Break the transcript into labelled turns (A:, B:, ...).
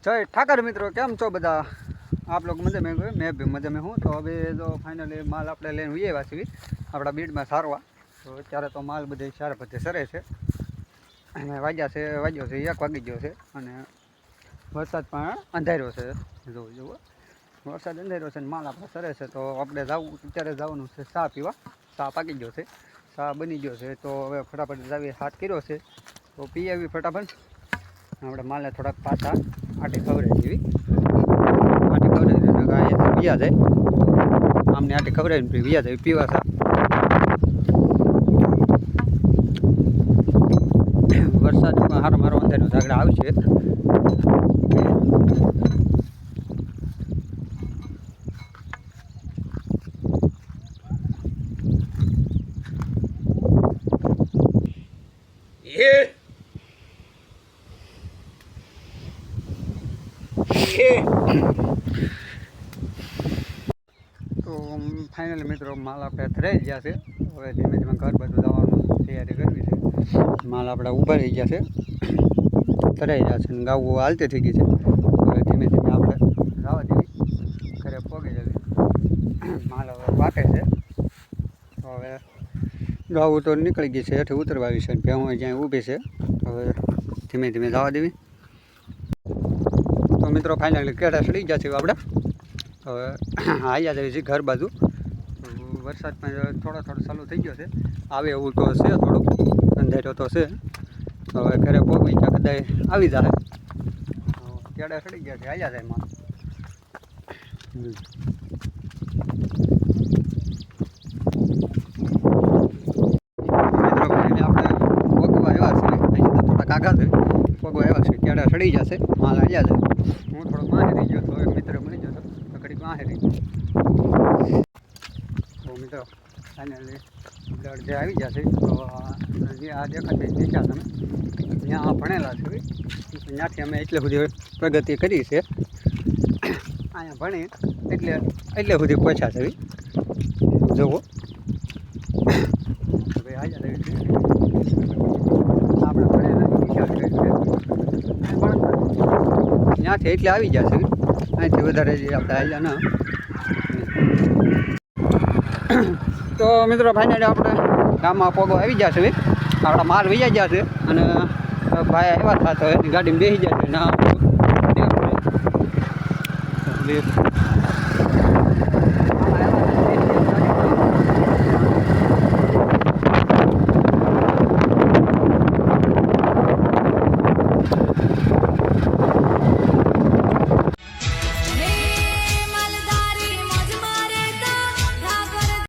A: जय ठाकर मित्रों केम छो बधा आप लोग मजे में गए मैं भी मजे में हूँ। तो अभी जो फाइनली माल अपने लैन हुए वासी अपना बीड में सारवा तो अत्यारे तो माल बधे सारे बधे सरे छे वाग्या से वाग्यो से 1 वागी गयो छे अने वरसाद पण अंधार्यो छे। जो वरसाद अंधार्यो छे माल आपणे सरे छे तो आपणे जावुं अत्यारे जवानुं छे चा पीवा। चा पाकी गयो छे चा बनी गयो छे तो हवे फटाफट जावी हाथ कर्यो छे तो पी आवी फटाफट। આપણે માલને થોડાક પાછા આટી ખવડાવી દેવી આટી ખવડાવી ગાય પીયા જાય આમને આટી ખવડાવીને પીયા જાય પીવા સા વરસાદમાં હારો મારો અંધારો ઝાગડા આવશે। तो फाइनल मित्रों माल अपने थराई गया से हवे धीमे धीमे घर बाजू जवानी तैयारी करवी छे। माल अपने ऊभा रही गया से थराई गया छे गावो हालती थई गई छे हवे धीमे धीमे अपने जवा देवी घरे पोगी जवी। माल हवे पाके छे तो हवे गावो तो निकળી गई छे हेठे उतरवा आवी छे भેंसो ज्यां ऊभी छे हवे धीमे धीमे जवा देवी। तो मित्रों फाइनली केड़ा सड़ी गया छे आपणे हवे आया जावी छे घर बाजू। वरसाद में थोड़ा थोड़ा चालू थई गयो छे आवे एवुं तो छे थोड़ो अंधेरो तो छे हवे घरे पोगी गया कदाच आवी जाए केड़ा सड़ी गया छे आया जाए माल। मित्रों फाइनली आपणे पोगवा आव्या छे अहीं तो थोड़ा कागा छे पोगवा आव्या छे केड़ा सड़ी जशे माल आया जाए। हूँ थोड़ो माहे रही गयो तो एक मित्र मळी गयो तो घड़ी माहे रही तो मित्रों फाइनली जे आई गया छे तो जे आ देखाते देख्या तमे ત્યાં ભણેલા છે ત્યાંથી અમે એટલે સુધી પ્રગતિ કરી છે અહીંયા ભણી એટલે એટલે સુધી પહોંચ્યા છે જુઓ હવે આયા રહી છે આપણે ભણેલા વિચાર કરી છે ત્યાંથી એટલે આવી ગયા છે અહીંથી વધારે જે આપણે આવ્યા ના। तो मित्रों फाइनली अपने गाम में पोगो आई गया है अपना माल वही गया है और भाई आया था तो गाड़ी में बेसी जाए ना।